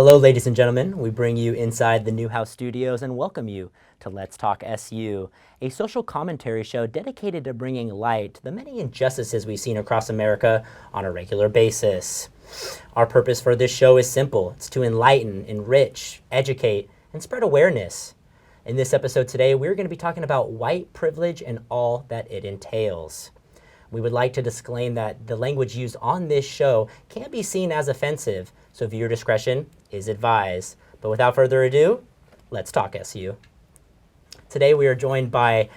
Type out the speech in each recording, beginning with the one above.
Hello, ladies and gentlemen. We bring you inside the Newhouse studios and welcome you to Let's Talk SU, a social commentary show dedicated to bringing light to the many injustices we've seen across America on a regular basis. Our purpose for this show is simple. It's to enlighten, enrich, educate, and spread awareness. In this episode today, we're going to be talking about white privilege and all that it entails. We would like to disclaim that the language used on this show can be seen as offensive, so viewer discretion is advised. But without further ado, let's talk SU. Today we are joined by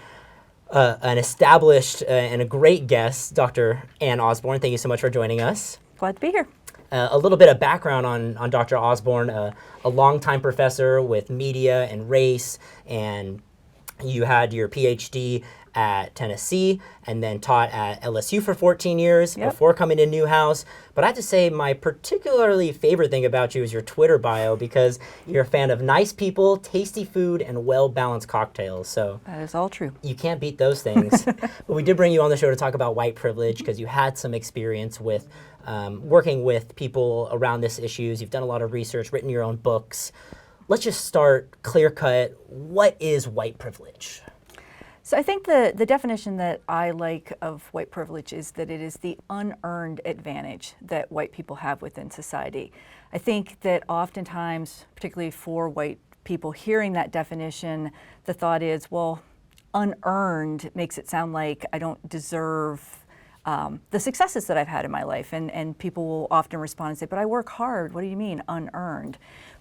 an established and a great guest, Dr. Ann Osborne. Thank you so much for joining us. Glad to be here. A little bit of background on Dr. Osborne, a longtime professor with media and race, and you had your PhD at Tennessee and then taught at LSU for 14 years before coming to Newhouse. But I have to say my particularly favorite thing about you is your Twitter bio, because you're a fan of nice people, tasty food, and well-balanced cocktails. So that is all true. You can't beat those things. But we did bring you on the show to talk about white privilege because you had some experience with working with people around this issues. You've done a lot of research, written your own books. Let's just start clear cut. What is white privilege? So I think the definition that I like of white privilege is that it is the unearned advantage that white people have within society. I think that oftentimes, particularly for white people, hearing that definition, the thought is, well, unearned makes it sound like I don't deserve the successes that I've had in my life. And people will often respond and say, but I work hard. What do you mean unearned?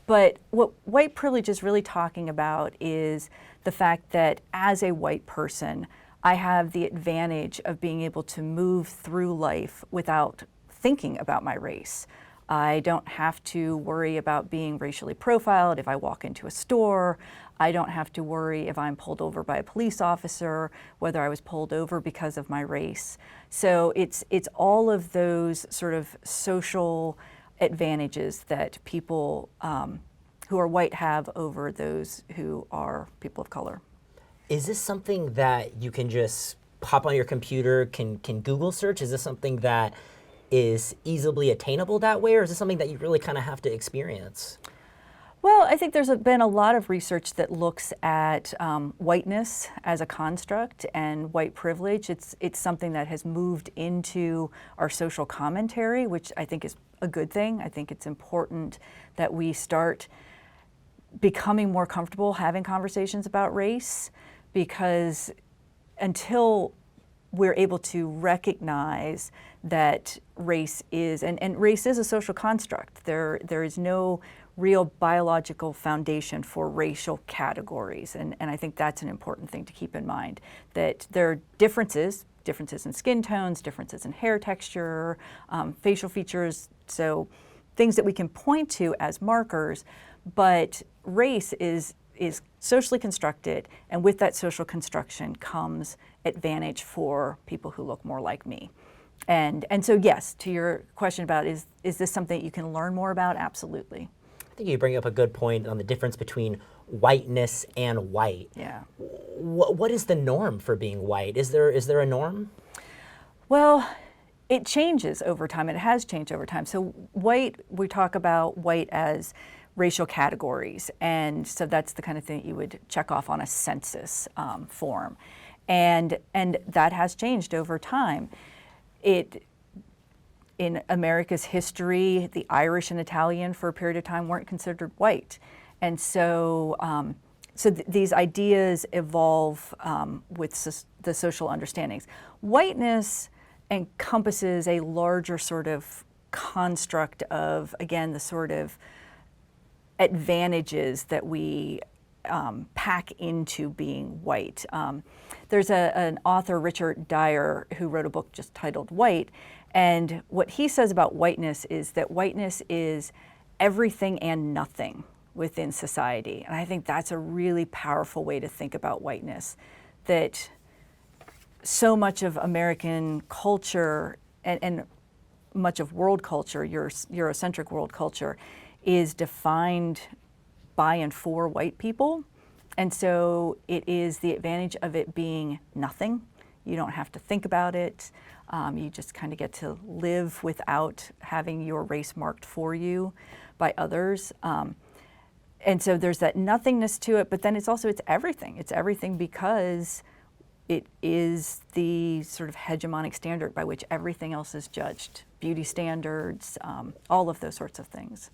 But what white privilege is really talking about is the fact that as a white person, I have the advantage of being able to move through life without thinking about my race. I don't have to worry about being racially profiled if I walk into a store. I don't have to worry if I'm pulled over by a police officer, whether I was pulled over because of my race. So it's all of those sort of social advantages that people who are white have over those who are people of color. Is this something that you can just pop on your computer, can Google search? Is this something that is easily attainable that way, or is this something that you really kind of have to experience? Well, I think there's been a lot of research that looks at whiteness as a construct and white privilege. It's something that has moved into our social commentary, which I think is a good thing. I think it's important that we start becoming more comfortable having conversations about race, because until we're able to recognize that race is, and race is a social construct. There is no real biological foundation for racial categories. And I think that's an important thing to keep in mind, that there are differences in skin tones, differences in hair texture, facial features, so things that we can point to as markers, but race is socially constructed, and with that social construction comes advantage for people who look more like me. And so yes, to your question about is this something that you can learn more about? Absolutely. I think you bring up a good point on the difference between whiteness and white. Yeah. What is the norm for being white? Is there a norm? Well, it changes over time, and it has changed over time. So white, we talk about white as racial categories, and so that's the kind of thing that you would check off on a census form, and that has changed over time. In America's history, the Irish and Italian for a period of time weren't considered white. And so these ideas evolve with the social understandings. Whiteness encompasses a larger sort of construct of, again, the sort of advantages that we pack into being white. There's an author, Richard Dyer, who wrote a book just titled White, and what he says about whiteness is that whiteness is everything and nothing within society. And I think that's a really powerful way to think about whiteness, that so much of American culture and much of world culture, Eurocentric world culture, is defined by and for white people. And so it is the advantage of it being nothing You don't have to think about it. You just kind of get to live without having your race marked for you by others. And so there's that nothingness to it, but then it's everything. It's everything because it is the sort of hegemonic standard by which everything else is judged. Beauty standards, all of those sorts of things.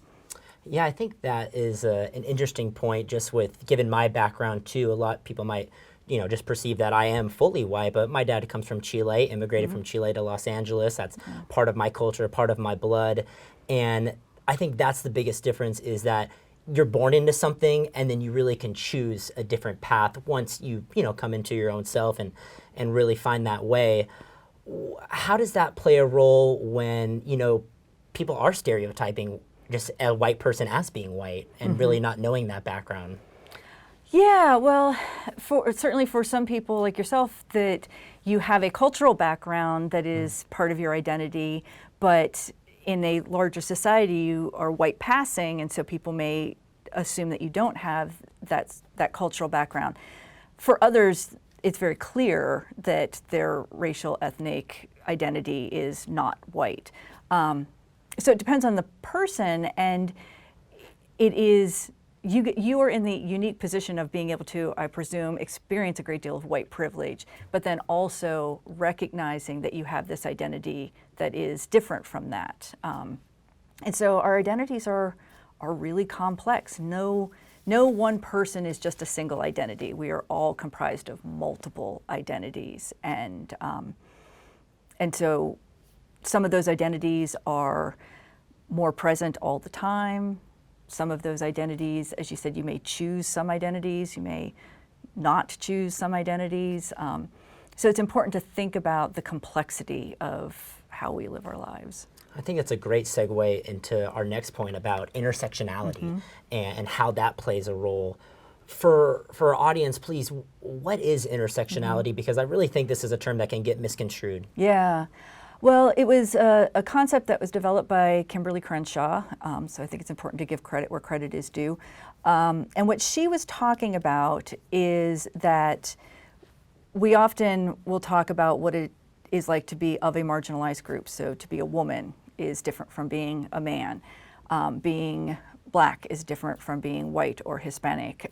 Yeah, I think that is an interesting point, just with, given my background too, a lot of people might, just perceive that I am fully white, but my dad comes from Chile, immigrated from Chile to Los Angeles. That's part of my culture, part of my blood. And I think that's the biggest difference, is that you're born into something and then you really can choose a different path once you, come into your own self and really find that way. How does that play a role when, people are stereotyping just a white person as being white and really not knowing that background? Yeah, well, certainly for some people like yourself, that you have a cultural background that is part of your identity, but in a larger society you are white passing, and so people may assume that you don't have that cultural background. For others, it's very clear that their racial ethnic identity is not white. So it depends on the person, and it is you are in the unique position of being able to, I presume, experience a great deal of white privilege, but then also recognizing that you have this identity that is different from that. And so our identities are really complex. No one person is just a single identity. We are all comprised of multiple identities, and so some of those identities are more present all the time. Some of those identities, as you said, you may choose some identities, you may not choose some identities. So it's important to think about the complexity of how we live our lives. I think it's a great segue into our next point about intersectionality and how that plays a role. For our audience, please, what is intersectionality? Because I really think this is a term that can get misconstrued. Yeah. Well, it was a concept that was developed by Kimberly Crenshaw, so I think it's important to give credit where credit is due. And what she was talking about is that we often will talk about what it is like to be of a marginalized group. So to be a woman is different from being a man. Being Black is different from being white or Hispanic.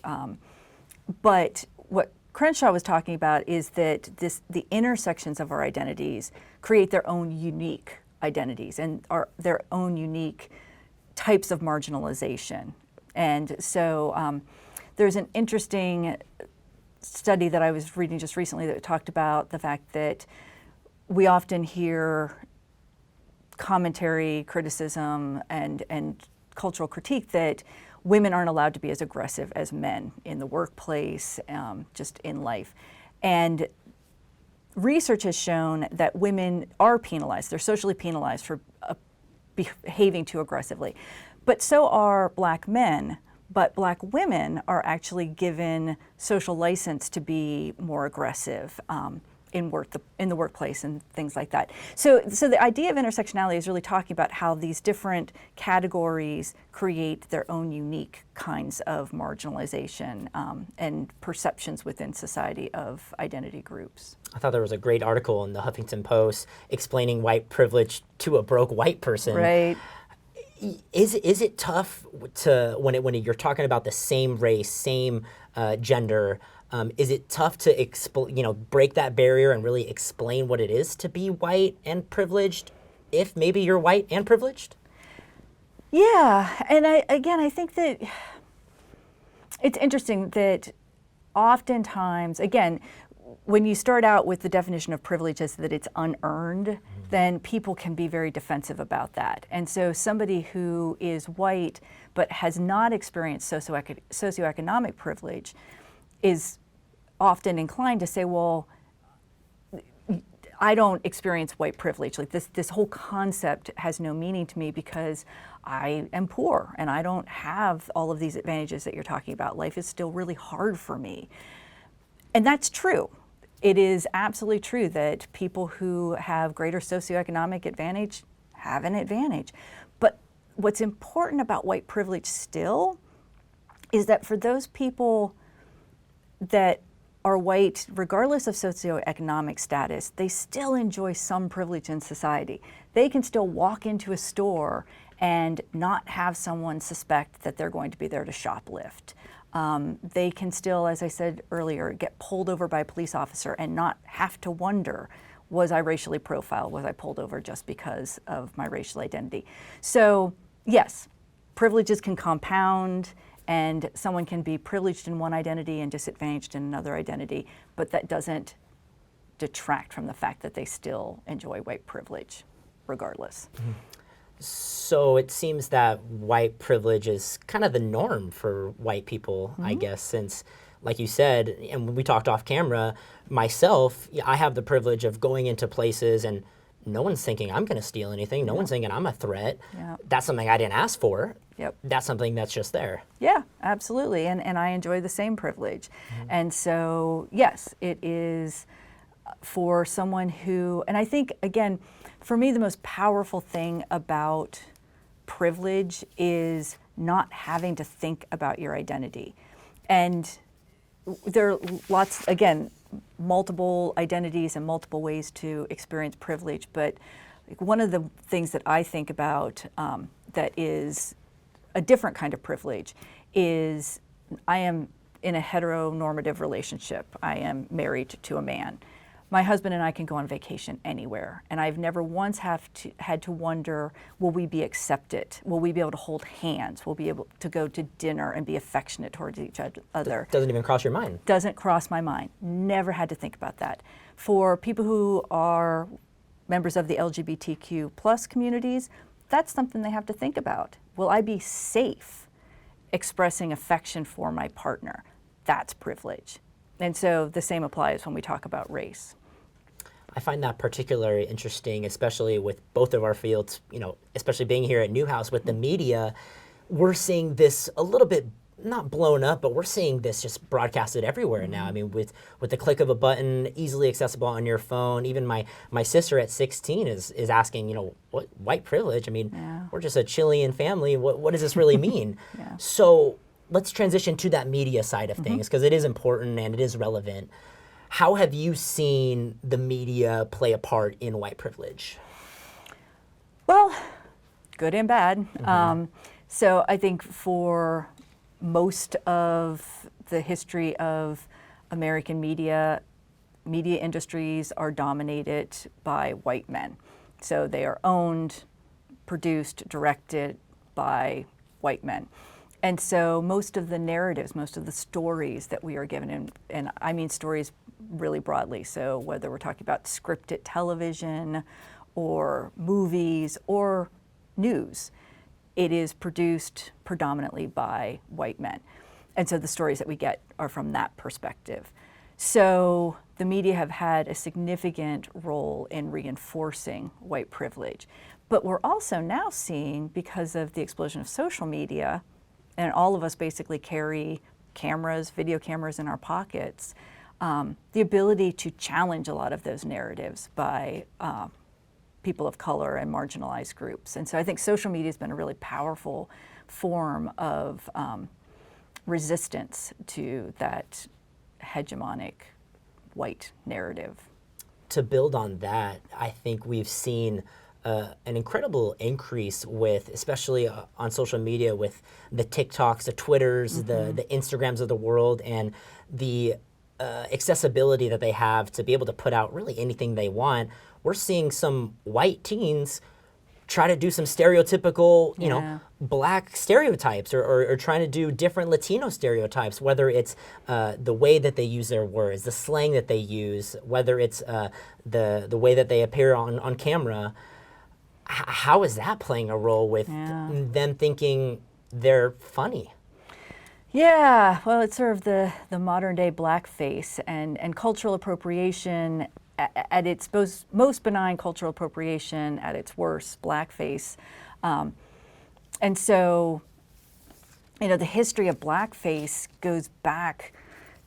But what Crenshaw was talking about is that the intersections of our identities create their own unique identities and their own unique types of marginalization. And so there's an interesting study that I was reading just recently that talked about the fact that we often hear commentary, criticism, and cultural critique that women aren't allowed to be as aggressive as men in the workplace, just in life. And research has shown that women are penalized. They're socially penalized for behaving too aggressively. But so are Black men. But Black women are actually given social license to be more aggressive in the workplace and things like that. So the idea of intersectionality is really talking about how these different categories create their own unique kinds of marginalization and perceptions within society of identity groups. I thought there was a great article in the Huffington Post explaining white privilege to a broke white person. Right. Is it tough to when you're talking about the same race, same gender? Is it tough to break that barrier and really explain what it is to be white and privileged, if maybe you're white and privileged? Yeah, and I think that it's interesting that oftentimes, again, when you start out with the definition of privilege as that it's unearned, then people can be very defensive about that. And so somebody who is white but has not experienced socioeconomic privilege is often inclined to say, well, I don't experience white privilege. Like this whole concept has no meaning to me because I am poor and I don't have all of these advantages that you're talking about. Life is still really hard for me. And that's true. It is absolutely true that people who have greater socioeconomic advantage have an advantage. But what's important about white privilege still is that for those people that are white, regardless of socioeconomic status, they still enjoy some privilege in society. They can still walk into a store and not have someone suspect that they're going to be there to shoplift. They can still, as I said earlier, get pulled over by a police officer and not have to wonder, was I racially profiled? Was I pulled over just because of my racial identity? So yes, privileges can compound, and someone can be privileged in one identity and disadvantaged in another identity, but that doesn't detract from the fact that they still enjoy white privilege regardless. Mm-hmm. So it seems that white privilege is kind of the norm for white people, I guess, since, like you said, and when we talked off camera, myself, I have the privilege of going into places and no one's thinking I'm going to steal anything. No one's thinking I'm a threat. That's something I didn't ask for. That's something that's just there. Yeah, absolutely. And I enjoy the same privilege. And so, yes, it is for someone who, and I think, again, for me, the most powerful thing about privilege is not having to think about your identity. And there are lots, again, multiple identities and multiple ways to experience privilege. But one of the things that I think about that is a different kind of privilege is I am in a heteronormative relationship. I am married to a man. My husband and I can go on vacation anywhere, and I've never once had to wonder, will we be accepted? Will we be able to hold hands? Will we be able to go to dinner and be affectionate towards each other? Doesn't even cross your mind. Doesn't cross my mind. Never had to think about that. For people who are members of the LGBTQ plus communities, that's something they have to think about. Will I be safe expressing affection for my partner? That's privilege. And so the same applies when we talk about race. I find that particularly interesting, especially with both of our fields, you know, especially being here at Newhouse with the media. We're seeing this a little bit, not blown up, but we're seeing this just broadcasted everywhere now. I mean, with the click of a button, easily accessible on your phone. Even my sister at 16 is asking, you know, what white privilege? I mean, we're just a Chilean family. What does this really mean? So let's transition to that media side of things, because it is important and it is relevant. How have you seen the media play a part in white privilege? Well, good and bad. So I think for most of the history of American media, media industries are dominated by white men. So they are owned, produced, directed by white men. And so most of the narratives, most of the stories that we are given, and I mean stories really broadly, so whether we're talking about scripted television or movies or news, it is produced predominantly by white men. And so the stories that we get are from that perspective. So the media have had a significant role in reinforcing white privilege. But we're also now seeing, because of the explosion of social media, and all of us basically carry cameras, video cameras in our pockets, the ability to challenge a lot of those narratives by people of color and marginalized groups. And so I think social media has been a really powerful form of resistance to that hegemonic white narrative. To build on that, I think we've seen an incredible increase with, especially on social media, with the TikToks, the Twitters, the Instagrams of the world, and the accessibility that they have to be able to put out really anything they want. We're seeing some white teens try to do some stereotypical, you know, black stereotypes, or trying to do different Latino stereotypes, whether it's the way that they use their words, the slang that they use, whether it's the way that they appear on camera. How is that playing a role with them thinking they're funny? Yeah, well, it's sort of the modern day blackface and cultural appropriation at its most benign, cultural appropriation at its worst, blackface. And so, you know, the history of blackface goes back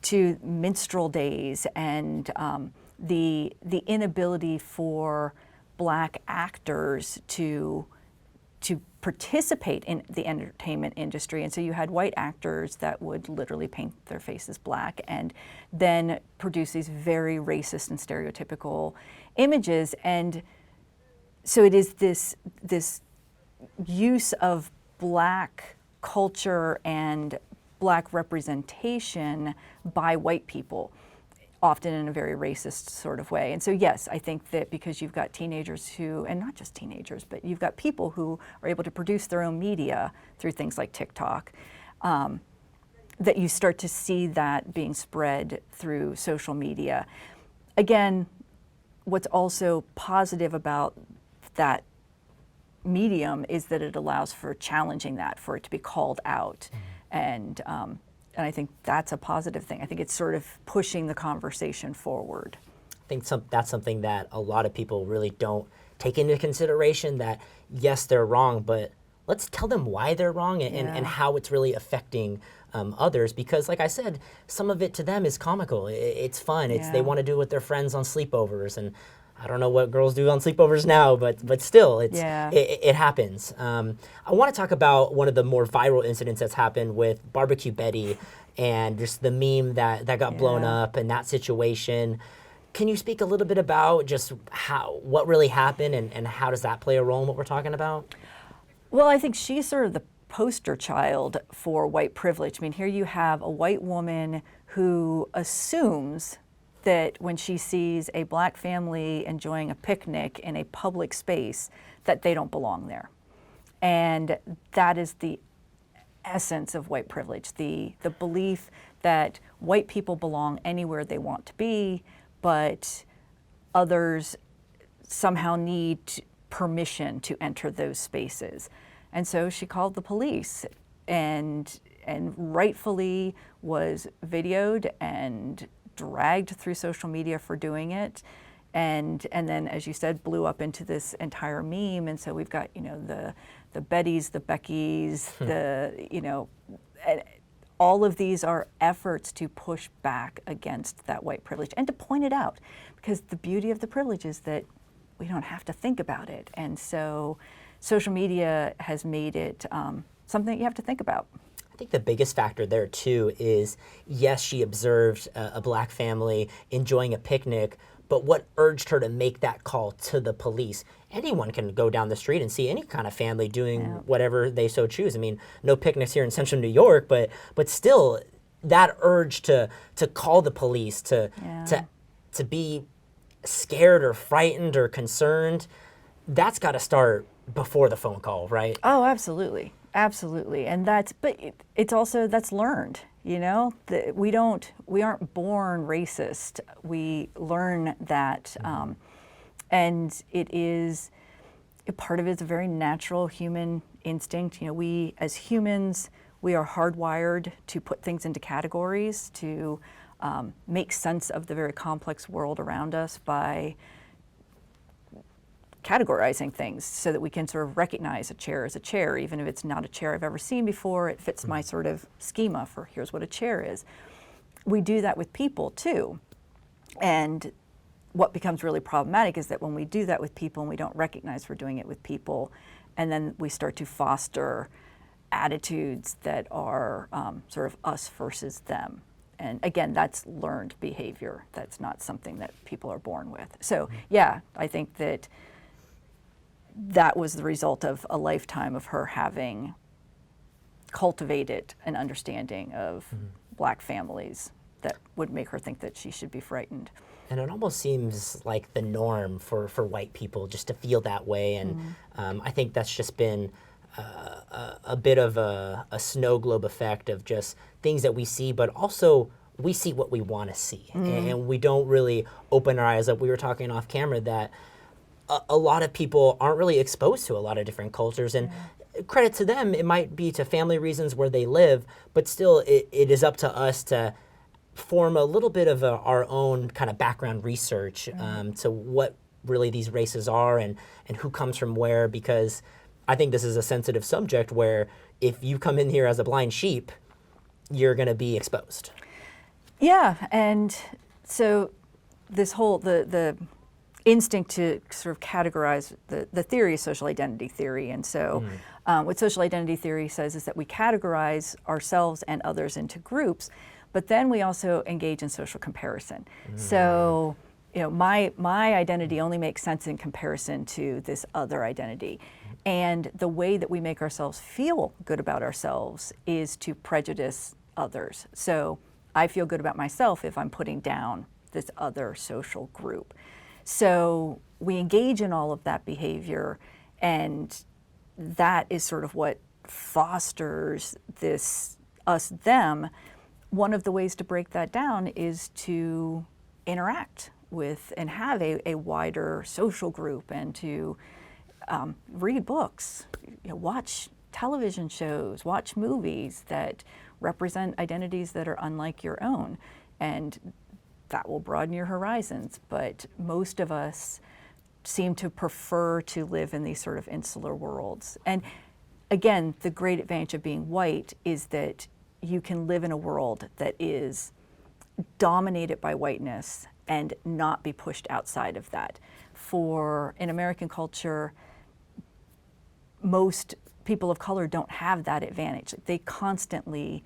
to minstrel days and the inability for Black actors to to participate in the entertainment industry. And so you had white actors that would literally paint their faces black and then produce these very racist and stereotypical images. And so it is this use of black culture and black representation by white people, often in a very racist sort of way. And so yes, I think that because you've got teenagers who, and not just teenagers, but you've got people who are able to produce their own media through things like TikTok, that you start to see that being spread through social media. Again, what's also positive about that medium is that it allows for challenging that, for it to be called out. And I think that's a positive thing. I think it's sort of pushing the conversation forward. I think that's something that a lot of people really don't take into consideration, that yes, they're wrong, but let's tell them why they're wrong and how it's really affecting others. Because like I said, some of it to them is comical. It's fun. They want to do it with their friends on sleepovers. And I don't know what girls do on sleepovers now, but still, it happens. I want to talk about one of the more viral incidents that's happened with Barbecue Betty and just the meme that got blown up and that situation. Can you speak a little bit about just what really happened and how does that play a role in what we're talking about? Well, I think she's sort of the poster child for white privilege. I mean, here you have a white woman who assumes that when she sees a black family enjoying a picnic in a public space, that they don't belong there. And that is the essence of white privilege, the belief that white people belong anywhere they want to be, but others somehow need permission to enter those spaces. And so she called the police and rightfully was videoed and dragged through social media for doing it, and then, as you said, blew up into this entire meme. And so we've got, the Bettys, the Beckys, all of these are efforts to push back against that white privilege and to point it out, because the beauty of the privilege is that we don't have to think about it. And so social media has made it something that you have to think about. I think the biggest factor there too is, yes, she observed a black family enjoying a picnic, but what urged her to make that call to the police? Anyone can go down the street and see any kind of family doing whatever they so choose. I mean, no picnics here in central New York, but still, that urge to call the police, to be scared or frightened or concerned, that's got to start before the phone call, right? Oh, absolutely. Absolutely. And it's also, that's learned, we aren't born racist. We learn that, and it is, part of it is a very natural human instinct. We, as humans, we are hardwired to put things into categories, to make sense of the very complex world around us by categorizing things so that we can sort of recognize a chair as a chair, even if it's not a chair I've ever seen before. It fits my sort of schema for here's what a chair is. We do that with people too. And what becomes really problematic is that when we do that with people and we don't recognize we're doing it with people, and then we start to foster attitudes that are sort of us versus them. And again, that's learned behavior. That's not something that people are born with. So yeah, I think that was the result of a lifetime of her having cultivated an understanding of black families that would make her think that she should be frightened. And it almost seems like the norm for white people just to feel that way. And I think that's just been a bit of a snow globe effect of just things that we see, but also we see what we want to see. And we don't really open our eyes up. We were talking off camera that a lot of people aren't really exposed to a lot of different cultures, and credit to them, it might be to family reasons where they live, but still it is up to us to form a little bit of our own kind of background research to what really these races are and who comes from where, because I think this is a sensitive subject where if you come in here as a blind sheep, you're going to be exposed. Yeah, and so this whole, the instinct to sort of categorize the theory of social identity theory. And so what social identity theory says is that we categorize ourselves and others into groups, but then we also engage in social comparison. So, you know, my identity only makes sense in comparison to this other identity. And the way that we make ourselves feel good about ourselves is to prejudice others. So I feel good about myself if I'm putting down this other social group. So we engage in all of that behavior, and that is sort of what fosters this us-them. One of the ways to break that down is to interact with and have a wider social group, and to read books, you know, watch television shows, watch movies that represent identities that are unlike your own. And that will broaden your horizons. But most of us seem to prefer to live in these sort of insular worlds. And again, the great advantage of being white is that you can live in a world that is dominated by whiteness and not be pushed outside of that. In American culture, most people of color don't have that advantage. They constantly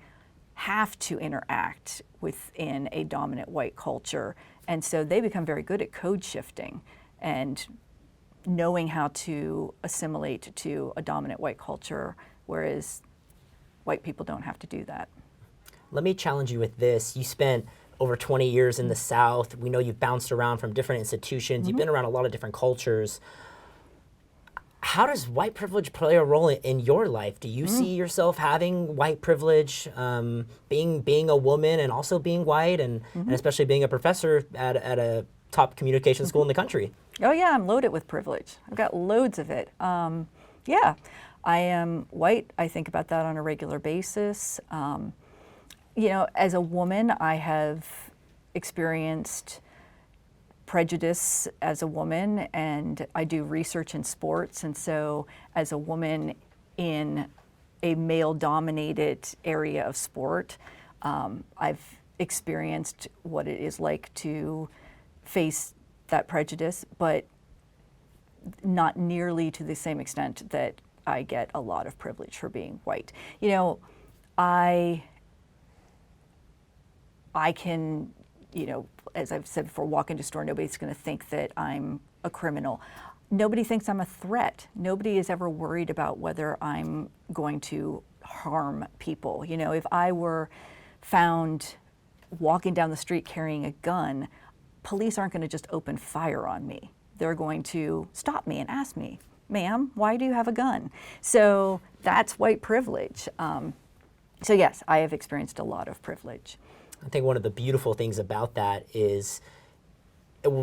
have to interact within a dominant white culture. And so they become very good at code shifting and knowing how to assimilate to a dominant white culture, whereas white people don't have to do that. Let me challenge you with this. You spent over 20 years in the South. We know you've bounced around from different institutions. You've been around a lot of different cultures. How does white privilege play a role in your life? Do you see yourself having white privilege, being a woman and also being white, and especially being a professor at a top communication school in the country? Oh yeah, I'm loaded with privilege. I've got loads of it. Yeah, I am white. I think about that on a regular basis. You know, as a woman, I have experienced prejudice as a woman, and I do research in sports, and so as a woman in a male-dominated area of sport, I've experienced what it is like to face that prejudice, but not nearly to the same extent that I get a lot of privilege for being white. You know, I can, you know, as I've said before, walk into a store, nobody's going to think that I'm a criminal. Nobody thinks I'm a threat. Nobody is ever worried about whether I'm going to harm people. You know, if I were found walking down the street carrying a gun, police aren't going to just open fire on me. They're going to stop me and ask me, ma'am, why do you have a gun? So that's white privilege. So yes, I have experienced a lot of privilege. I think one of the beautiful things about that is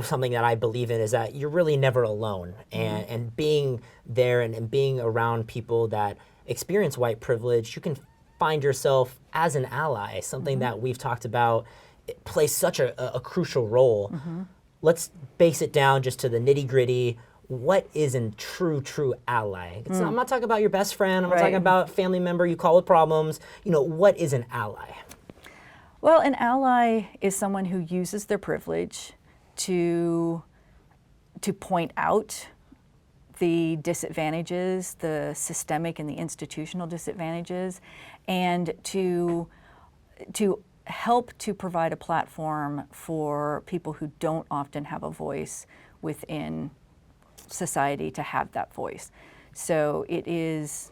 something that I believe in, is that you're really never alone. And being there and being around people that experience white privilege, you can find yourself as an ally, something that we've talked about. It plays such a crucial role. Let's base it down just to the nitty gritty. What is a true ally? I'm not talking about your best friend. I'm not talking about a family member you call with problems. You know, what is an ally? Well, an ally is someone who uses their privilege to point out the disadvantages, the systemic and the institutional disadvantages, and to help to provide a platform for people who don't often have a voice within society to have that voice. So it is,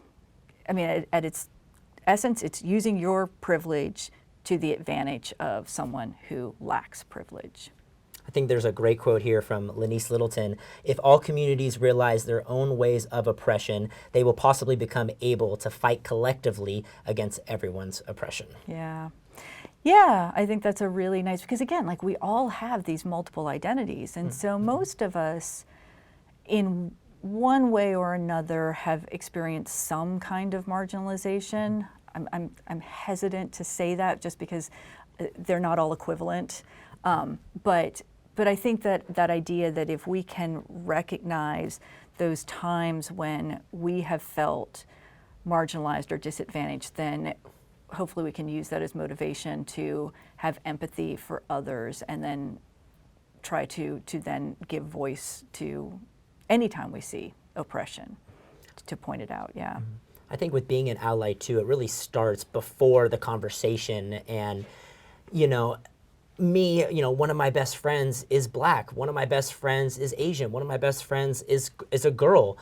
I mean, at its essence, it's using your privilege to the advantage of someone who lacks privilege. I think there's a great quote here from Lenice Littleton. If all communities realize their own ways of oppression, they will possibly become able to fight collectively against everyone's oppression. Yeah. Yeah, I think that's a really nice, because again, like, we all have these multiple identities. And so most of us, in one way or another, have experienced some kind of marginalization. I'm hesitant to say that just because they're not all equivalent. But I think that idea that if we can recognize those times when we have felt marginalized or disadvantaged, then hopefully we can use that as motivation to have empathy for others, and then try to then give voice to anytime we see oppression, to point it out. Yeah. I think with being an ally too, it really starts before the conversation. And, you know, one of my best friends is Black. One of my best friends is Asian. One of my best friends is a girl.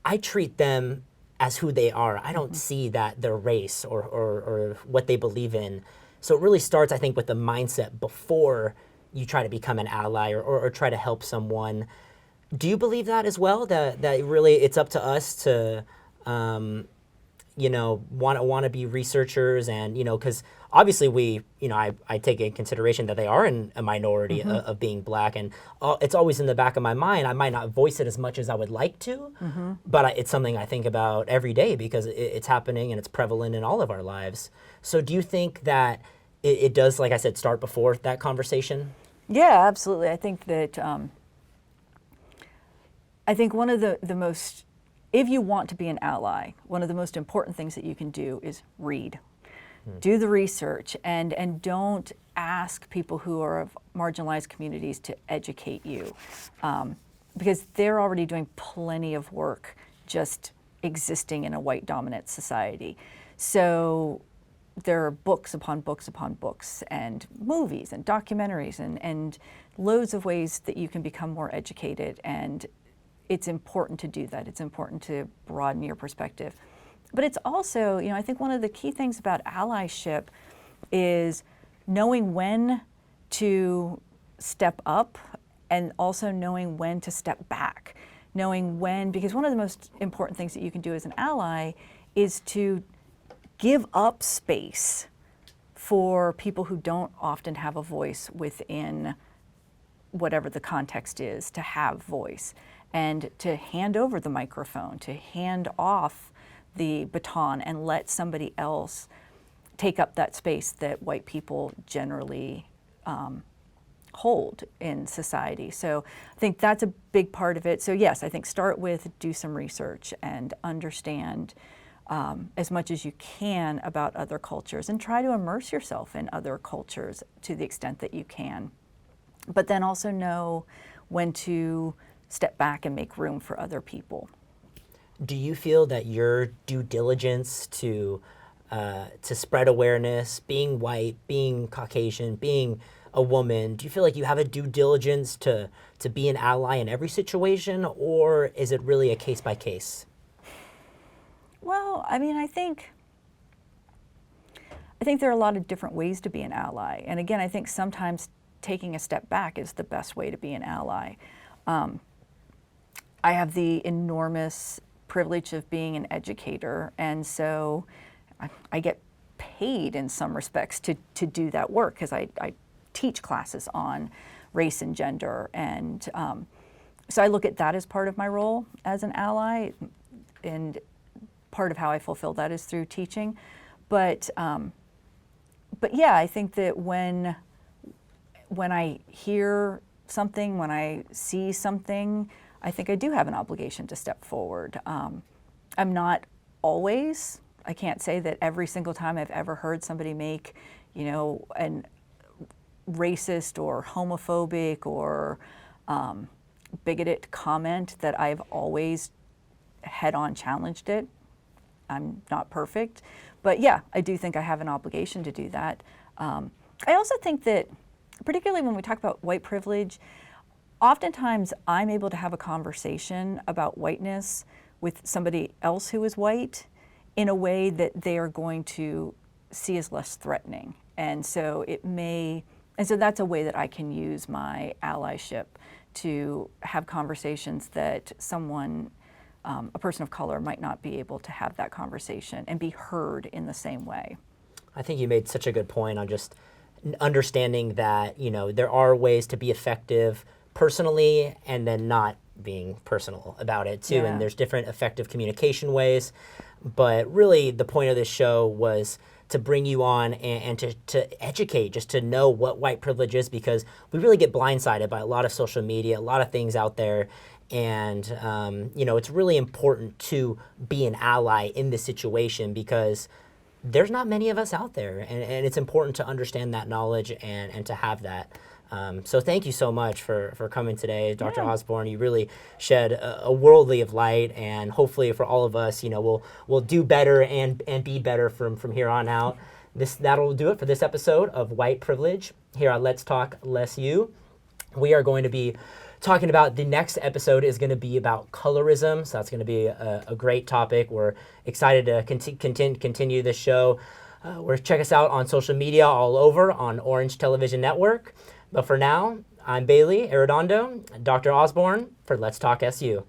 I treat them as who they are. I don't see that their race or what they believe in. So it really starts, I think, with the mindset before you try to become an ally or try to help someone. Do you believe that as well? That really it's up to us to, want to be researchers and, because obviously I take in consideration that they are in a minority of being Black, and it's always in the back of my mind. I might not voice it as much as I would like to, but it's something I think about every day because it's happening and it's prevalent in all of our lives. So do you think that it does, like I said, start before that conversation? Yeah, absolutely. I think that one of the most, if you want to be an ally, one of the most important things that you can do is read. Do the research and don't ask people who are of marginalized communities to educate you because they're already doing plenty of work just existing in a white dominant society. So there are books upon books upon books and movies and documentaries and loads of ways that you can become more educated, and it's important to do that. It's important to broaden your perspective. But it's also, I think one of the key things about allyship is knowing when to step up and also knowing when to step back. Knowing when, because one of the most important things that you can do as an ally is to give up space for people who don't often have a voice within whatever the context is, to have voice, and to hand over the microphone, to hand off the baton and let somebody else take up that space that white people generally hold in society. So I think that's a big part of it. So yes, I think start with do some research and understand as much as you can about other cultures and try to immerse yourself in other cultures to the extent that you can. But then also know when to step back and make room for other people. Do you feel that your due diligence to spread awareness, being white, being Caucasian, being a woman, do you feel like you have a due diligence to be an ally in every situation, or is it really a case by case? Well, I mean, I think there are a lot of different ways to be an ally. And again, I think sometimes taking a step back is the best way to be an ally. I have the enormous privilege of being an educator, and so I get paid in some respects to do that work because I teach classes on race and gender, and so I look at that as part of my role as an ally, and part of how I fulfill that is through teaching. But yeah, I think that when I hear something, when I see something, I think I do have an obligation to step forward. I'm not always, I can't say that every single time I've ever heard somebody make, an racist or homophobic or bigoted comment that I've always head-on challenged it. I'm not perfect, but yeah, I do think I have an obligation to do that. I also think that, particularly when we talk about white privilege, oftentimes I'm able to have a conversation about whiteness with somebody else who is white in a way that they are going to see as less threatening. And so that's a way that I can use my allyship to have conversations that someone, a person of color, might not be able to have that conversation and be heard in the same way. I think you made such a good point on just understanding that, there are ways to be effective personally and then not being personal about it too. Yeah. And there's different effective communication ways. But really the point of this show was to bring you on and to educate, just to know what white privilege is, because we really get blindsided by a lot of social media, a lot of things out there. And, it's really important to be an ally in this situation because there's not many of us out there. And it's important to understand that knowledge and to have that. So thank you so much for coming today, Dr. Yeah. Osborne. You really shed a worldly of light, and hopefully for all of us, we'll do better and be better from here on out. That'll do it for this episode of White Privilege here on Let's Talk Less You. We are going to be talking about the next episode is going to be about colorism. So that's going to be a great topic. We're excited to continue this show. Check us out on social media all over on Orange Television Network. But for now, I'm Bailey Arredondo, Dr. Osborne for Let's Talk SU.